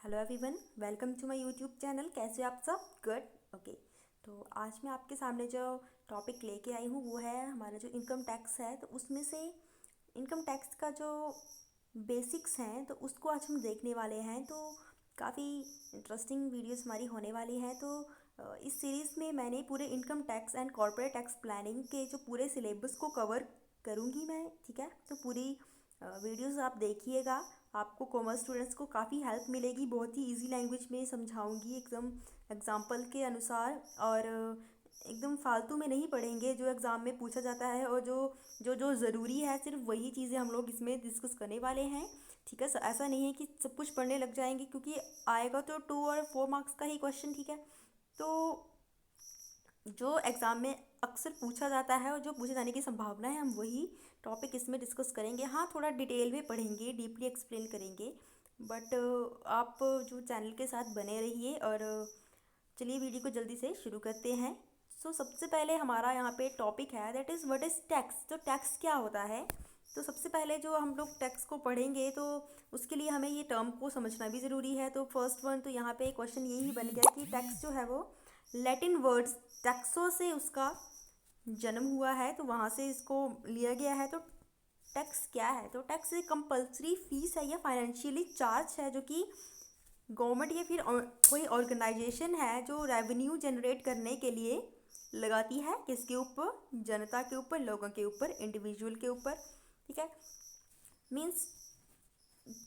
Hello everyone, welcome to my YouTube channel. कैसे हो आप सब? गुड। ओके। तो आज मैं आपके सामने जो टॉपिक लेके आई हूँ वो है हमारा जो इनकम टैक्स है। तो उसमें से इनकम टैक्स का जो बेसिक्स हैं तो उसको आज हम देखने वाले हैं। तो काफ़ी इंटरेस्टिंग वीडियोस हमारी होने वाली हैं। तो इस सीरीज़ में मैंने पूरे income tax and corporate tax planning के जो पूरे सिलेबस को कवर करूँगी मैं। ठीक है, तो पूरी वीडियोस आप देखिएगा। आपको कॉमर्स स्टूडेंट्स को काफ़ी हेल्प मिलेगी। बहुत ही इजी लैंग्वेज में समझाऊंगी, एकदम एग्जाम्पल के अनुसार। और एकदम फालतू में नहीं पढ़ेंगे जो एग्ज़ाम में पूछा जाता है, और जो जो जो ज़रूरी है सिर्फ वही चीज़ें हम लोग इसमें डिस्कस करने वाले हैं। ठीक है, ऐसा नहीं है कि सब कुछ पढ़ने लग जाएंगे, क्योंकि आएगा तो 2 और 4 मार्क्स का ही क्वेश्चन। ठीक है, तो जो एग्ज़ाम में अक्सर पूछा जाता है और जो पूछे जाने की संभावना है, हम वही टॉपिक इसमें डिस्कस करेंगे। हाँ, थोड़ा डिटेल में पढ़ेंगे, डीपली एक्सप्लेन करेंगे। बट आप जो चैनल के साथ बने रहिए। और चलिए वीडियो को जल्दी से शुरू करते हैं। सबसे पहले हमारा यहाँ पे टॉपिक है, that is what is tax. तो टैक्स क्या होता है? तो सबसे पहले जो हम लोग टैक्स को पढ़ेंगे तो उसके लिए हमें ये टर्म को समझना भी ज़रूरी है। तो फर्स्ट वन, तो यहाँ पे क्वेश्चन यही बन गया कि टैक्स जो है वो लैटिन वर्ड्स टैक्सो से उसका जन्म हुआ है, तो वहाँ से इसको लिया गया है। तो टैक्स क्या है? तो टैक्स एक कंपलसरी फीस है या फाइनेंशियली चार्ज है जो कि गवर्नमेंट या फिर कोई ऑर्गेनाइजेशन है जो रेवेन्यू जनरेट करने के लिए लगाती है। किसके ऊपर? जनता के ऊपर, लोगों के ऊपर, इंडिविजुअल के ऊपर। ठीक है, मीन्स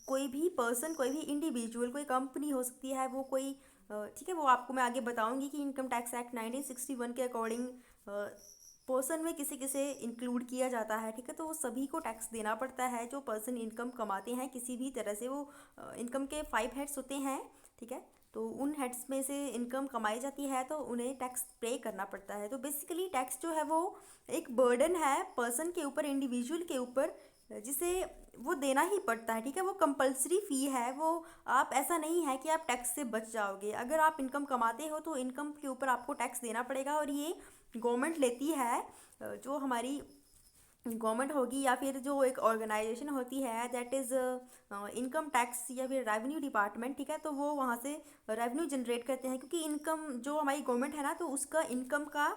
कोई भी पर्सन, कोई भी इंडिविजुअल, कोई कंपनी हो सकती है, वो कोई ठीक है, वो आपको मैं आगे बताऊंगी कि इनकम टैक्स एक्ट 1961 के अकॉर्डिंग पर्सन में किसे किसे इंक्लूड किया जाता है। ठीक है, तो वो सभी को टैक्स देना पड़ता है जो पर्सन इनकम कमाते हैं किसी भी तरह से। वो इनकम के 5 हेड्स होते हैं। ठीक है, तो उन हेड्स में से इनकम कमाई जाती है तो उन्हें टैक्स पे करना पड़ता है। तो बेसिकली टैक्स जो है वो एक बर्डन है पर्सन के ऊपर, इंडिविजुअल के ऊपर, जिसे वो देना ही पड़ता है। ठीक है, वो कंपलसरी फ़ी है। वो आप, ऐसा नहीं है कि आप टैक्स से बच जाओगे। अगर आप इनकम कमाते हो तो इनकम के ऊपर आपको टैक्स देना पड़ेगा, और ये गवर्नमेंट लेती है। जो हमारी गवर्नमेंट होगी या फिर जो एक ऑर्गेनाइजेशन होती है, दैट इज़ इनकम टैक्स या फिर रेवेन्यू डिपार्टमेंट। ठीक है, तो वो वहाँ से रेवेन्यू जनरेट करते हैं, क्योंकि इनकम जो हमारी गवर्नमेंट है ना, तो उसका इनकम का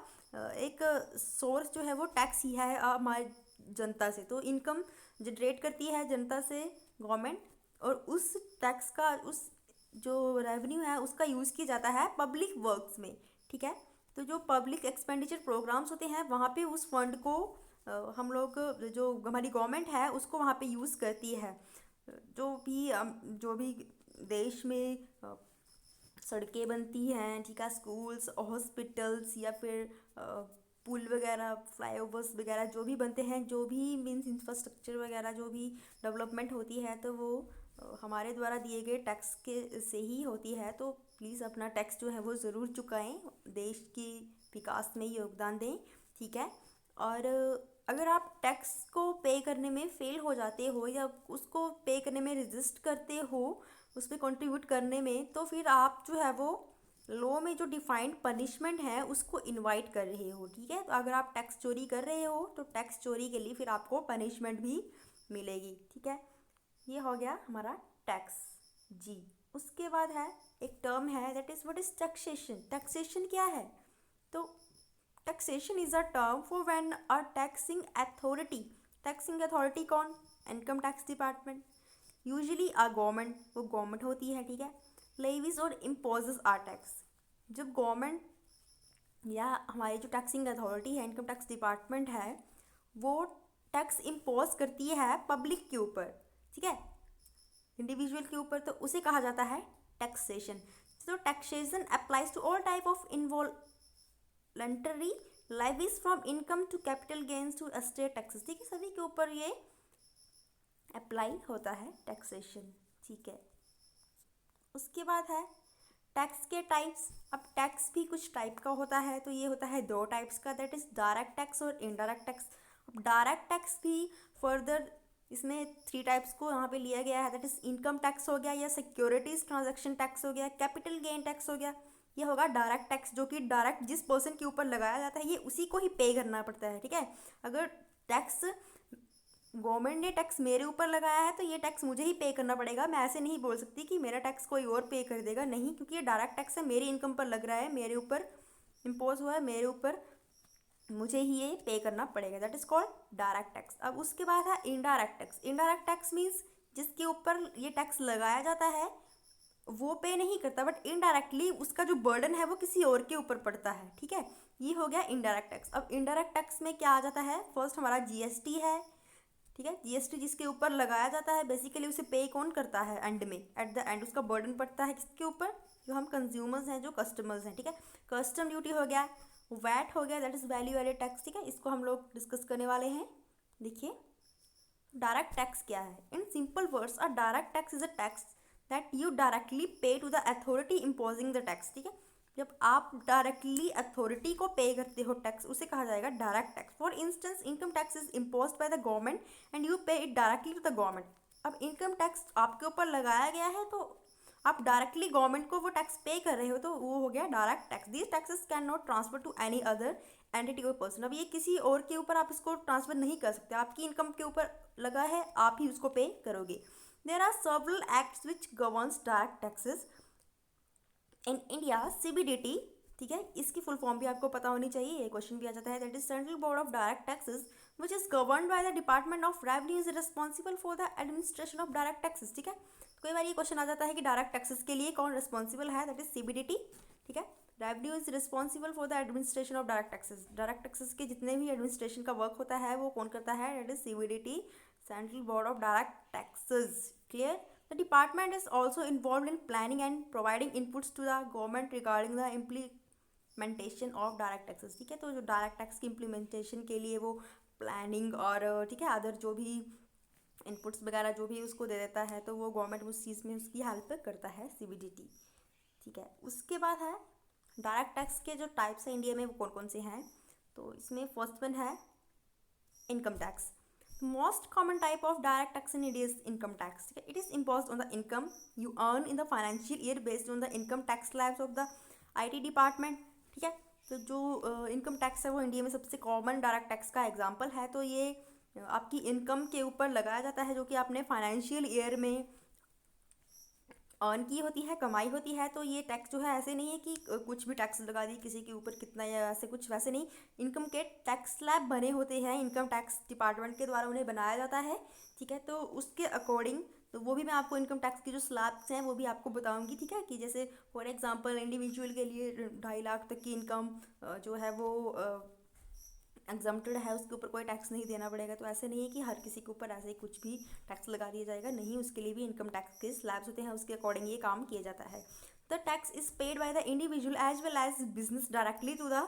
एक सोर्स जो है वो टैक्स ही है हमारी जनता से। तो इनकम जनरेट करती है जनता से गवर्नमेंट, और उस टैक्स का, उस जो रेवेन्यू है उसका यूज़ किया जाता है पब्लिक वर्क्स में। ठीक है, तो जो पब्लिक एक्सपेंडिचर प्रोग्राम्स होते हैं वहाँ पे उस फंड को हम लोग, जो हमारी गवर्नमेंट है उसको वहाँ पे यूज़ करती है। जो भी देश में सड़कें बनती हैं, ठीक है, स्कूल्स, हॉस्पिटल्स, या फिर पुल वगैरह, फ्लाईओवर्स वगैरह जो भी बनते हैं, जो भी मीन्स इंफ्रास्ट्रक्चर वगैरह जो भी डेवलपमेंट होती है, तो वो हमारे द्वारा दिए गए टैक्स के से ही होती है। तो प्लीज़ अपना टैक्स जो है वो ज़रूर चुकाएं, देश की विकास में योगदान दें। ठीक है, और अगर आप टैक्स को पे करने में फेल हो जाते हो या उसको पे करने में रेजिस्ट करते हो, उस पर कंट्रीब्यूट करने में, तो फिर आप जो है वो लॉ में जो डिफाइंड पनिशमेंट है उसको इनवाइट कर रहे हो। ठीक है, तो अगर आप टैक्स चोरी कर रहे हो तो टैक्स चोरी के लिए फिर आपको पनिशमेंट भी मिलेगी। ठीक है, ये हो गया हमारा टैक्स। जी, उसके बाद है एक टर्म है, that is what is taxation. Taxation क्या है? तो taxation is a term for when a taxing authority कौन? Income tax department, usually a government, वो गवर्नमेंट होती है। ठीक है, लेवीज और इम्पोजेस आर टैक्स। जब गवर्नमेंट या हमारी जो टैक्सिंग अथॉरिटी है, इनकम टैक्स डिपार्टमेंट है, वो टैक्स इम्पोज करती है पब्लिक के ऊपर, ठीक है, इंडिविजुअल के ऊपर, तो उसे कहा जाता है टैक्सेशन। तो taxation applies to all type of involuntary levies from income to capital gains to estate taxes. ठीक है, सभी के ऊपर ये अप्लाई होता है टैक्सेशन। ठीक है, उसके बाद है टैक्स के टाइप्स। अब टैक्स भी कुछ टाइप का होता है, तो ये होता है 2 टाइप्स का, दैट इज़ डायरेक्ट टैक्स और इनडायरेक्ट टैक्स। अब डायरेक्ट टैक्स भी फर्दर इसमें 3 टाइप्स को यहाँ पे लिया गया है, दैट इज़ इनकम टैक्स हो गया, या सिक्योरिटीज ट्रांजैक्शन टैक्स हो गया, कैपिटल गेन टैक्स हो गया। ये होगा डायरेक्ट टैक्स, जो कि डायरेक्ट जिस पर्सन के ऊपर लगाया जाता है ये उसी को ही पे करना पड़ता है। ठीक है, अगर टैक्स गवर्नमेंट ने टैक्स मेरे ऊपर लगाया है तो ये टैक्स मुझे ही पे करना पड़ेगा। मैं ऐसे नहीं बोल सकती कि मेरा टैक्स कोई और पे कर देगा, नहीं, क्योंकि ये डायरेक्ट टैक्स है, मेरी इनकम पर लग रहा है, मेरे ऊपर इम्पोज हुआ है, मेरे ऊपर, मुझे ही ये पे करना पड़ेगा। That is called direct tax. अब उसके बाद है indirect tax. Indirect tax means जिसके ऊपर ये टैक्स लगाया जाता है वो पे नहीं करता, बट इनडायरेक्टली उसका जो बर्डन है वो किसी और के ऊपर पड़ता है, ठीक है। ये हो गया इनडायरेक्ट टैक्स। अब इनडायरेक्ट टैक्स में क्या आ जाता है, फर्स्ट हमारा जीएसटी है, ठीक है। जीएसटी जिसके ऊपर लगाया जाता है, बेसिकली उसे पे कौन करता है, एंड में, एट द एंड उसका बर्डन पड़ता है किसके ऊपर, जो हम कंज्यूमर्स हैं, जो कस्टमर्स हैं, ठीक है। कस्टम ड्यूटी हो गया, वैट हो गया, that is value added tax, ठीक है। इसको हम लोग डिस्कस करने वाले हैं। देखिए डायरेक्ट टैक्स क्या है। In simple words, a direct tax is a tax that you directly pay to the authority imposing the tax, ठीक है। जब आप डायरेक्टली अथॉरिटी को पे करते हो टैक्स, उसे कहा जाएगा direct tax. For instance income tax is imposed by the government and you pay it directly to the government. अब इनकम टैक्स आपके ऊपर लगाया गया है तो आप डायरेक्टली गवर्नमेंट को वो टैक्स पे कर रहे हो, तो वो हो गया direct tax. These taxes can not transfer to any other entity और पर्सन। अब ये किसी और के ऊपर आप इसको ट्रांसफर नहीं कर सकते, आपकी इनकम के ऊपर लगा है, आप ही उसको पे करोगे। There are several acts which governs direct taxes in India. CBDT, ठीक है, इसकी फुल फॉर्म भी आपको पता होनी चाहिए, ये क्वेश्चन भी आ जाता है। That is central board of direct taxes which is governed by the department of revenue, is responsible for the administration of direct taxes, ठीक है। तो कई बार ये क्वेश्चन आ जाता है कि डायरेक्ट टैक्सेस के लिए कौन रिस्पॉन्सिबल है, दैट इज सीबीडीटी, ठीक है। Revenue is responsible for the administration of direct taxes. Direct taxes के जितने भी एडमिनिस्ट्रेशन का वर्क होता है वो कौन करता है, that is CBDT, central board of direct taxes, clear. The department is also involved in planning and providing inputs to the government regarding the implementation of direct taxes, ठीक है। तो जो डायरेक्ट टैक्स की इम्प्लीमेंटेशन के लिए वो planning और ठीक है अदर जो भी इनपुट्स वगैरह जो भी उसको दे देता है, तो वो गवर्नमेंट उस चीज़ में उसकी हेल्प करता है, सीबीडीटी, ठीक है। उसके बाद है डायरेक्ट टैक्स के जो टाइप्स हैं इंडिया में वो कौन कौन से हैं। तो इसमें फर्स्ट वन है income tax. Most common type of direct tax in India is income tax. It is imposed on the income you earn in the financial year based on the income tax slabs of the IT department, ठीक है। तो जो income tax है वो India में सबसे common direct tax का example है। तो ये आपकी इनकम के ऊपर लगाया जाता है जो कि आपने फाइनेंशियल ईयर में अर्न की होती है, कमाई होती है। तो ये टैक्स जो है ऐसे नहीं है कि कुछ भी टैक्स लगा दी किसी के ऊपर कितना या ऐसे कुछ, वैसे नहीं। इनकम के टैक्स स्लैब बने होते हैं, इनकम टैक्स डिपार्टमेंट के द्वारा उन्हें बनाया जाता है, ठीक है। तो उसके अकॉर्डिंग, तो वो भी मैं आपको इनकम टैक्स की जो स्लैब्स हैं वो भी आपको बताऊंगी, ठीक है। कि जैसे फॉर एग्जांपल इंडिविजुअल के लिए 2.5 लाख तक की इनकम जो है वो एग्जम्प्टेड है, उसके ऊपर कोई टैक्स नहीं देना पड़ेगा। तो ऐसे नहीं है कि हर किसी के ऊपर ऐसे ही कुछ भी टैक्स लगा दिया जाएगा, नहीं, उसके लिए भी इनकम टैक्स के स्लैब्स होते हैं, उसके अकॉर्डिंग ये काम किया जाता है। The tax is paid by the individual as well as business directly to the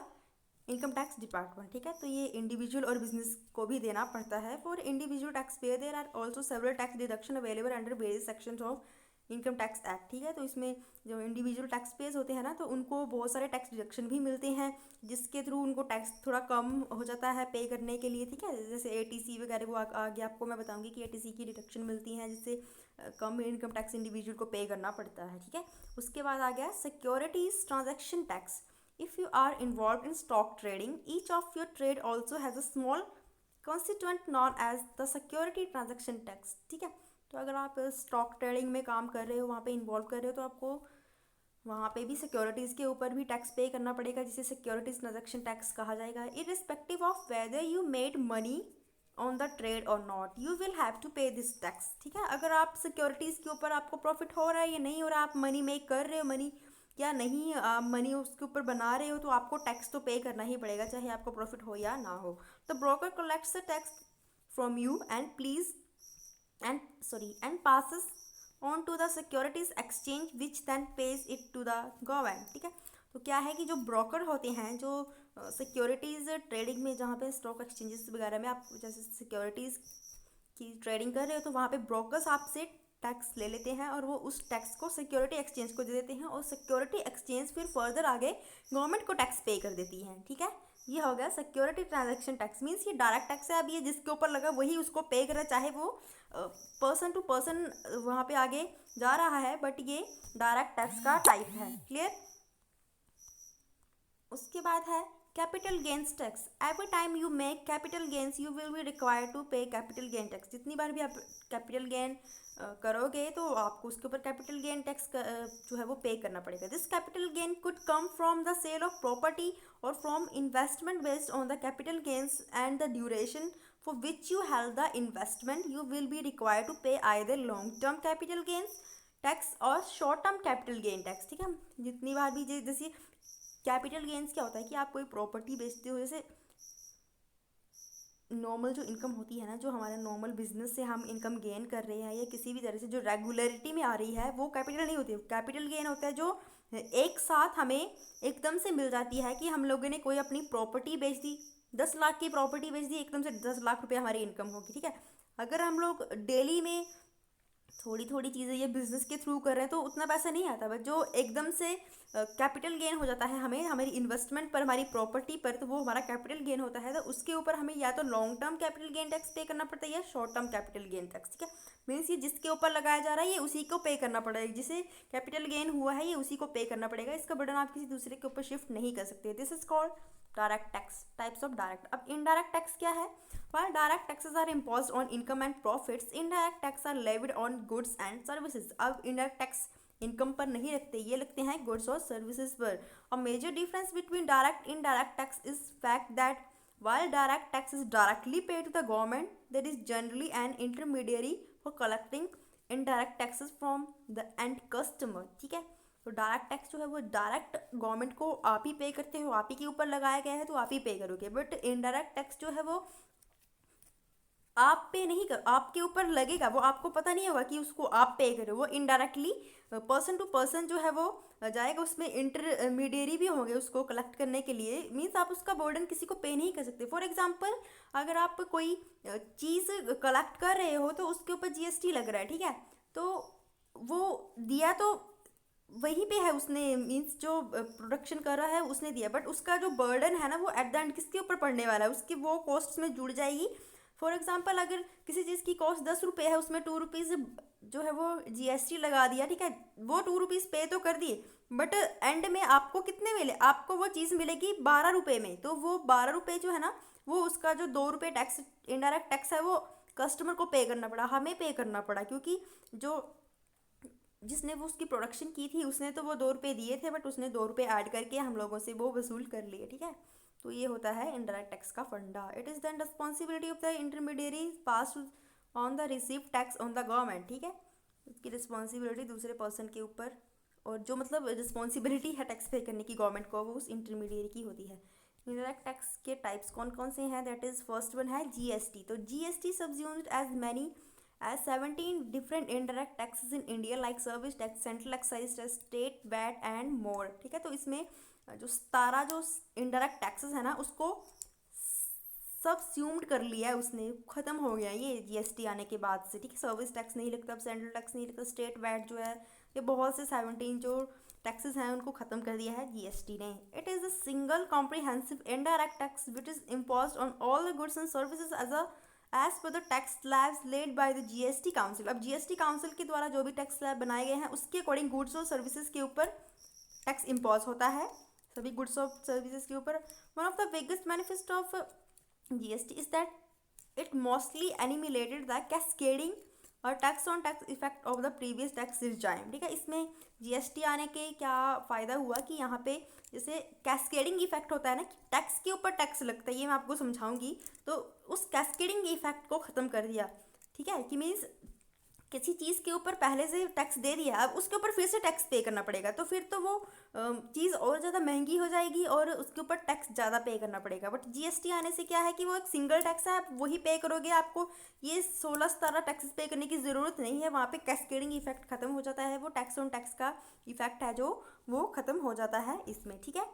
income tax department, ठीक है। तो ये इंडिविजुअल और बिजनेस को भी देना पड़ता है। For individual tax payer there are also several tax deduction available under various sections of income tax act, ठीक है। तो इसमें जो इंडिविजुअल टैक्स पेयर्स होते हैं ना, तो उनको बहुत सारे टैक्स डिडक्शन भी मिलते हैं जिसके थ्रू उनको टैक्स थोड़ा कम हो जाता है पे करने के लिए, ठीक है। जैसे एटीसी वगैरह वो आगे आपको मैं बताऊंगी कि एटीसी की डिडक्शन मिलती हैं जिससे कम इनकम टैक्स इंडिविजुअल को पे करना पड़ता है, ठीक है। उसके बाद आ गया securities transaction tax. If you are involve in stock trading, each of your trade also has a small constituent known as the security transaction tax, ठीक है। तो अगर आप स्टॉक ट्रेडिंग में काम कर रहे हो, वहाँ पे इन्वॉल्व कर रहे हो, तो आपको वहाँ पे भी सिक्योरिटीज़ के ऊपर भी टैक्स पे करना पड़ेगा, जिसे सिक्योरिटीज ट्रांजैक्शन टैक्स कहा जाएगा। Irrespective of whether you made money on the trade or not, you will have to pay this tax, ठीक है। अगर आप सिक्योरिटीज़ के ऊपर आपको प्रॉफिट हो रहा है या नहीं हो रहा, आप मनी मेक कर रहे हो मनी या नहीं, मनी उसके ऊपर बना रहे हो, तो आपको टैक्स तो पे करना ही पड़ेगा, चाहे आपको प्रॉफिट हो या ना हो। The broker collects the tax from you and passes on to the securities exchange which then pays it to the government, ठीक है। तो क्या है कि जो ब्रोकर होते हैं, जो सिक्योरिटीज़ ट्रेडिंग में, जहाँ पे स्टॉक एक्सचेंजेस वगैरह में आप जैसे सिक्योरिटीज़ की ट्रेडिंग कर रहे हो, तो वहाँ पे ब्रोकर्स आपसे टैक्स ले लेते हैं और वो उस टैक्स को सिक्योरिटी एक्सचेंज को दे देते हैं, और सिक्योरिटी एक्सचेंज फिर फर्दर आगे गवर्नमेंट को टैक्स पे कर देती है, ठीक है। ये हो गया सिक्योरिटी ट्रांजैक्शन टैक्स। मीन्स ये डायरेक्ट टैक्स है, अब ये जिसके ऊपर लगा वही उसको पे करे, चाहे वो पर्सन टू पर्सन वहाँ पे आगे जा रहा है, बट ये डायरेक्ट टैक्स का टाइप है, क्लियर। उसके बाद है capital gains tax, every time you make capital gains you will be required to pay capital gain tax. जितनी बार भी आप कैपिटल गेन करोगे तो आपको उसके ऊपर कैपिटल गेन टैक्स जो है वो पे करना पड़ेगा। This capital gain could come from the sale of property or from investment based on the capital gains and the duration for which you held the investment. You will be required to pay either long term capital gains tax और short term capital gain tax। ठीक है, जितनी बार भी जैसे capital gains क्या होता है कि आप कोई प्रॉपर्टी बेचते हो, जैसे नॉर्मल जो इनकम होती है ना, जो हमारे नॉर्मल बिजनेस से हम इनकम गेन कर रहे हैं या किसी भी तरह से जो रेगुलरिटी में आ रही है, वो कैपिटल नहीं होती है। कैपिटल गेन होता है जो एक साथ हमें एकदम से मिल जाती है कि हम लोगों ने कोई अपनी प्रॉपर्टी बेच दी, 10 लाख की प्रॉपर्टी बेच दी, एकदम से 10 लाख रुपए हमारी इनकम होगी। ठीक है, अगर हम लोग डेली में थोड़ी थोड़ी चीज़ें ये बिजनेस के थ्रू कर रहे हैं तो उतना पैसा नहीं आता, बट जो एकदम से कैपिटल गेन हो जाता है हमें हमारी इन्वेस्टमेंट पर, हमारी प्रॉपर्टी पर, तो वो हमारा कैपिटल गेन होता है। तो उसके ऊपर हमें या तो long term capital gain tax पे करना पड़ता है या short term capital gain tax. ठीक है, मीन्स ये जिसके ऊपर लगाया जा रहा है ये उसी को पे करना पड़ेगा, जिसे कैपिटल गेन हुआ है ये उसी को पे करना पड़ेगा। इसका बर्डन आप किसी दूसरे के ऊपर शिफ्ट नहीं कर सकते। This is called direct tax, types of direct. अब इनडायरेक्ट टैक्स क्या है? While direct taxes are imposed on income and profits, indirect tax are levied on goods and services। अब indirect tax इनकम पर नहीं लगते, ये लगते हैं गुड्स और सर्विसेज पर। A major difference between direct and indirect tax is fact that while direct tax is directly paid to the government, there is generally an intermediary for collecting indirect taxes from the end customer। ठीक है, तो direct tax जो है वो direct government को आप ही पे करते हो, आप ही के ऊपर लगाया गया है तो आप ही पे करोगे। बट इनडायरेक्ट टैक्स जो है वो आप पे नहीं कर, आपके ऊपर लगेगा, वो आपको पता नहीं होगा कि उसको आप पे करो, वो इनडायरेक्टली पर्सन टू पर्सन जो है वो जाएगा। उसमें इंटरमीडियरी भी होंगे उसको कलेक्ट करने के लिए, मीन्स आप उसका बर्डन किसी को पे नहीं कर सकते। फॉर एग्जांपल, अगर आप कोई चीज़ कलेक्ट कर रहे हो तो उसके ऊपर जीएसटी लग रहा है, ठीक है, तो वो दिया तो वहीं पे है उसने, मीन्स जो प्रोडक्शन कर रहा है उसने दिया, बट उसका जो बर्डन है ना वो एट द एंड किसके ऊपर पड़ने वाला है, उसकी वो कॉस्ट में जुड़ जाएगी। फॉर एग्जांपल, अगर किसी चीज़ की कॉस्ट 10 रुपये है, उसमें 2 रुपीज़ जो है वो जीएसटी लगा दिया, ठीक है, वो 2 रुपीज़ पे तो कर दिए, बट एंड में आपको कितने मिले, आपको वो चीज़ मिलेगी 12 रुपये में। तो वो 12 रुपये जो है ना, वो उसका जो 2 रुपये टैक्स, इनडायरेक्ट टैक्स है, वो कस्टमर को पे करना पड़ा, हमें पे करना पड़ा, क्योंकि जो जिसने वो उसकी प्रोडक्शन की थी उसने तो वो 2 रुपये दिए थे, बट उसने 2 रुपये ऐड करके हम लोगों से वो वसूल कर लिए। ठीक है, तो ये होता है इनडायरेक्ट टैक्स का funda. It is then responsibility of the intermediary pass on the receive tax on the government. ठीक है, उसकी रिस्पॉन्सिबिलिटी दूसरे पर्सन के ऊपर, और जो मतलब रिस्पॉन्सिबिलिटी है टैक्स पे करने की गवर्नमेंट को, वो उस इंटरमीडियरी की होती है। इनडायरेक्ट टैक्स के टाइप्स कौन कौन से हैं? दैट इज़ फर्स्ट वन है जीएसटी। तो GST subsumed as many as 17 different indirect taxes in India like service tax, central excise tax, state VAT and more। ठीक है, तो इसमें जो 17 जो इनडायरेक्ट टैक्सेस है ना उसको सबस्यूम्ड कर लिया है उसने, ख़त्म हो गया ये जीएसटी आने के बाद से। ठीक है, सर्विस टैक्स नहीं लगता, अब सेंट्रल टैक्स नहीं लगता, स्टेट वैट जो है, ये बहुत से 17 जो टैक्सेस हैं उनको ख़त्म कर दिया है जीएसटी ने। It is a single comprehensive indirect tax which is imposed on all the goods and services as per the tax slabs laid by the GST council. अब जीएसटी काउंसिल के द्वारा जो भी टैक्स स्लैब बनाए गए हैं उसके अकॉर्डिंग गुड्स और सर्विसेज के ऊपर टैक्स इम्पोज होता है, सभी गुड्स और सर्विसेज के ऊपर। One of the biggest benefit of GST is that it mostly एनिमिलेटेड the cascading or tax on tax effect of the previous tax regime. ठीक है, इसमें जीएसटी आने के क्या फ़ायदा हुआ कि यहाँ पे जैसे कैस्केडिंग इफेक्ट होता है ना, कि टैक्स के ऊपर टैक्स लगता है, ये मैं आपको समझाऊंगी। तो उस कैस्केडिंग इफेक्ट को ख़त्म कर दिया। ठीक है, कि मीन्स किसी चीज़ के ऊपर पहले से टैक्स दे दिया, अब उसके ऊपर फिर से टैक्स पे करना पड़ेगा, तो फिर तो वो चीज़ और ज़्यादा महंगी हो जाएगी और उसके ऊपर टैक्स ज़्यादा पे करना पड़ेगा। बट जीएसटी आने से क्या है कि वो एक सिंगल टैक्स है, आप वही पे करोगे, आपको ये 16-17 टैक्सेस पे करने की ज़रूरत नहीं है। वहाँ पे कैस्केडिंग इफेक्ट ख़त्म हो जाता है, वो टैक्स ऑन टैक्स का इफेक्ट है जो वो ख़त्म हो जाता है इसमें। ठीक है,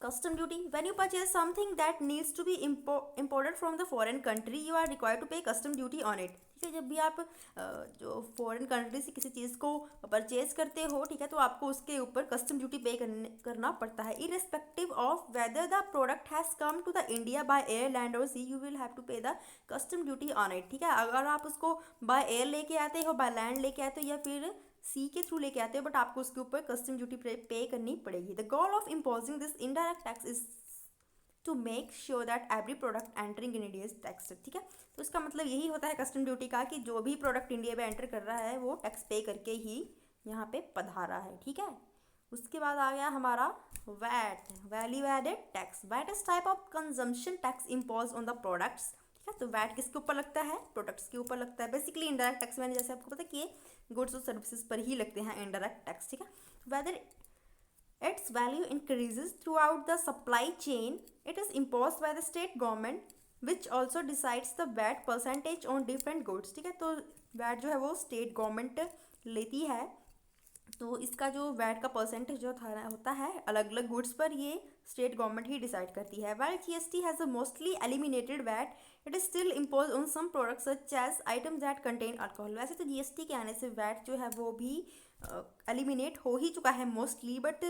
custom duty, when you purchase something that needs to be imported from the foreign country you are required to pay custom duty on it. ठीक है, जब भी आप जो फॉरेन कंट्री से किसी चीज़ को परचेज करते हो, ठीक है, तो आपको उसके ऊपर कस्टम ड्यूटी पे करना पड़ता है, irrespective of whether the product has come to the India by air, land और sea, you will have to pay the custom duty on it. ठीक है, अगर आप उसको बाय एयर लेके आते हो, बाय लैंड लेके आते हो या फिर सी के थ्रू लेके आते हो, बट आपको उसके ऊपर कस्टम ड्यूटी पे करनी पड़ेगी। The goal of imposing this indirect tax is to make sure that every product entering in India is taxed, ठीक है। तो इसका मतलब यही होता है कस्टम ड्यूटी का कि जो भी प्रोडक्ट इंडिया में एंटर कर रहा है वो टैक्स पे करके ही यहाँ पे पधारा है, ठीक है। उसके बाद आ गया हमारा VAT, value added tax. VAT is type of consumption tax impose on the products, ठीक है। तो वैट किसके ऊपर लगता है? प्रोडक्ट्स के ऊपर लगता है। बेसिकली इनडायरेक्ट टैक्स मैंने जैसे आपको पता कि ये गुड्स और सर्विसेज पर ही लगते हैं इनडायरेक्ट टैक्स, ठीक है। Whether its value increases throughout the supply chain, it is imposed by the state government which also decides the VAT percentage on different goods, ठीक है। तो VAT जो है वो स्टेट गवर्नमेंट लेती है, तो इसका जो वैट का परसेंटेज जो होता है अलग अलग गुड्स पर, ये स्टेट गवर्नमेंट ही डिसाइड करती है। While GST has mostly eliminated VAT, it is still impose on some products such as items that contain alcohol. वैसे तो जीएसटी के आने से वैट जो है वो भी एलिमिनेट हो ही चुका है मोस्टली, बट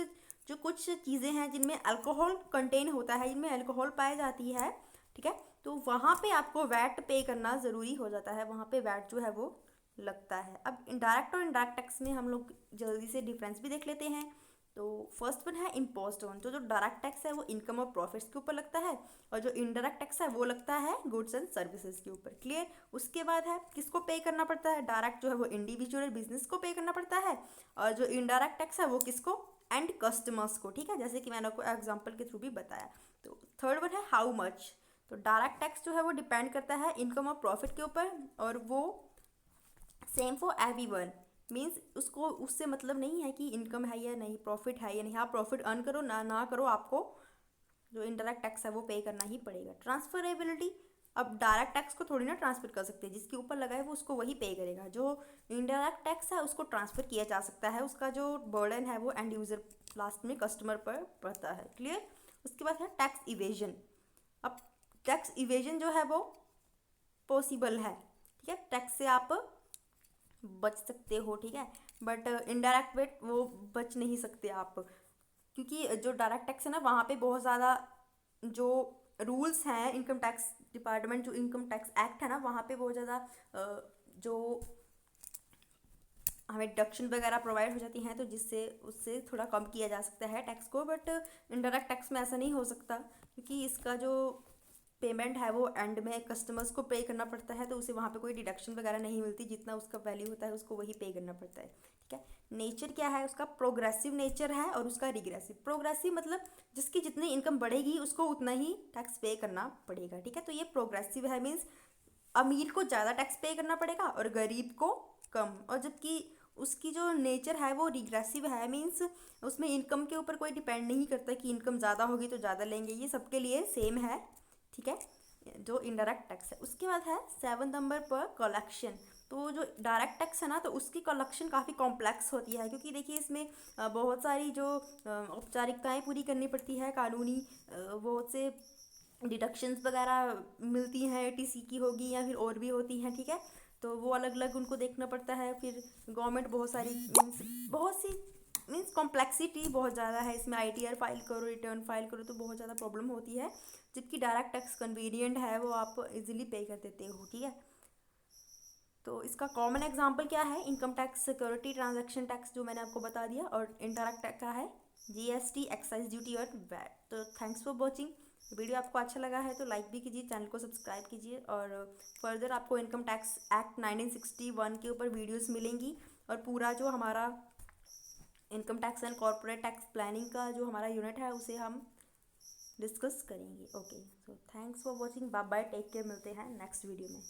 जो कुछ चीज़ें हैं जिनमें अल्कोहल कंटेन होता है, जिनमें अल्कोहल पाई जाती है, ठीक है, तो वहाँ पे आपको वैट पे करना ज़रूरी हो जाता है, वहाँ पे वैट जो है वो लगता है। अब इनडायरेक्ट और इनडायरेक्ट टैक्स में हम लोग जल्दी से डिफरेंस भी देख लेते हैं। तो फर्स्ट वन है इम्पोज्ड ऑन, तो जो डायरेक्ट टैक्स है वो इनकम और प्रॉफिट्स के ऊपर लगता है, और जो इनडायरेक्ट टैक्स है वो लगता है गुड्स एंड सर्विसेज के ऊपर। क्लियर? उसके बाद है किसको पे करना पड़ता है? डायरेक्ट जो है वो इंडिविजुअल बिजनेस को पे करना पड़ता है, और जो इनडायरेक्ट टैक्स है वो किसको? एंड कस्टमर्स को, ठीक है, जैसे कि मैंने आपको एग्जाम्पल के थ्रू भी बताया। तो थर्ड वन है हाउ मच, तो डायरेक्ट टैक्स जो है वो डिपेंड करता है इनकम और प्रॉफिट के ऊपर, और वो सेम फॉर एवरीवन, मीन्स उसको उससे मतलब नहीं है कि इनकम है या नहीं, प्रॉफिट है या नहीं, आप प्रॉफिट अर्न करो ना करो, आपको जो इनडायरेक्ट टैक्स है वो पे करना ही पड़ेगा। ट्रांसफरेबिलिटी, अब डायरेक्ट टैक्स को थोड़ी ना ट्रांसफर कर सकते हैं, जिसके ऊपर लगा है वो उसको वही पे करेगा। जो इनडायरेक्ट टैक्स है उसको ट्रांसफर किया जा सकता है, उसका जो बर्डन है वो एंड यूजर लास्ट में कस्टमर पर पड़ता है। क्लियर? उसके बाद है टैक्स इवेजन। अब टैक्स इवेजन जो है वो पॉसिबल है, ठीक है, टैक्स से आप बच सकते हो, ठीक है, बट इनडायरेक्ट वेट वो बच नहीं सकते आप, क्योंकि जो डायरेक्ट टैक्स है ना वहाँ पे बहुत ज़्यादा जो रूल्स हैं, इनकम टैक्स डिपार्टमेंट जो इनकम टैक्स एक्ट है ना वहाँ पे बहुत ज़्यादा जो हमें डिडक्शन वगैरह प्रोवाइड हो जाती हैं, तो जिससे उससे थोड़ा कम किया जा सकता है टैक्स को। बट इनडायरेक्ट टैक्स में ऐसा नहीं हो सकता, क्योंकि इसका जो पेमेंट है वो एंड में कस्टमर्स को पे करना पड़ता है, तो उसे वहाँ पे कोई डिडक्शन वगैरह नहीं मिलती, जितना उसका वैल्यू होता है उसको वही पे करना पड़ता है, ठीक है। नेचर क्या है उसका? प्रोग्रेसिव नेचर है, और उसका रिग्रेसिव। प्रोग्रेसिव मतलब जिसकी जितनी इनकम बढ़ेगी उसको उतना ही टैक्स पे करना पड़ेगा, ठीक है। तो ये प्रोग्रेसिव है, मीन्स अमीर को ज़्यादा टैक्स पे करना पड़ेगा और गरीब को कम, और जबकि उसकी जो नेचर है वो रिग्रेसिव है, मीन्स उसमें इनकम के ऊपर कोई डिपेंड नहीं करता कि इनकम ज़्यादा होगी तो ज़्यादा लेंगे, ये सबके लिए सेम है, ठीक है, जो इनडायरेक्ट टैक्स है। उसके बाद है 7 नंबर पर कलेक्शन। तो जो डायरेक्ट टैक्स है ना तो उसकी कलेक्शन काफ़ी कॉम्प्लेक्स होती है, क्योंकि देखिए इसमें बहुत सारी जो औपचारिकताएं पूरी करनी पड़ती है, कानूनी बहुत से डिडक्शंस वगैरह मिलती हैं, एटीसी की होगी या फिर और भी होती हैं, ठीक है, तो वो अलग अलग उनको देखना पड़ता है। फिर गवर्नमेंट बहुत सी मीन्स कॉम्प्लेक्सिटी बहुत ज़्यादा है इसमें, आईटीआर फाइल करो, रिटर्न फाइल करो, तो बहुत ज़्यादा प्रॉब्लम होती है, जबकि डायरेक्ट टैक्स कन्वीनियंट है, वो आप इजीली पे कर देते हो, ठीक है। तो इसका कॉमन एग्जांपल क्या है? Income tax, security transaction tax जो मैंने आपको बता दिया, और इनडायरेक्ट टैक्स का है जीएसटी, एक्साइज ड्यूटी और वैट। तो थैंक्स फॉर वॉचिंग। वीडियो आपको अच्छा लगा है तो लाइक भी कीजिए, चैनल को सब्सक्राइब कीजिए, और फर्दर आपको इनकम टैक्स एक्ट 1961 के ऊपर वीडियोस मिलेंगी, और पूरा जो हमारा income tax and corporate tax planning का जो हमारा यूनिट है उसे हम डिस्कस करेंगे। Okay, so thanks for watching, bye bye, take care, मिलते हैं नेक्स्ट वीडियो में।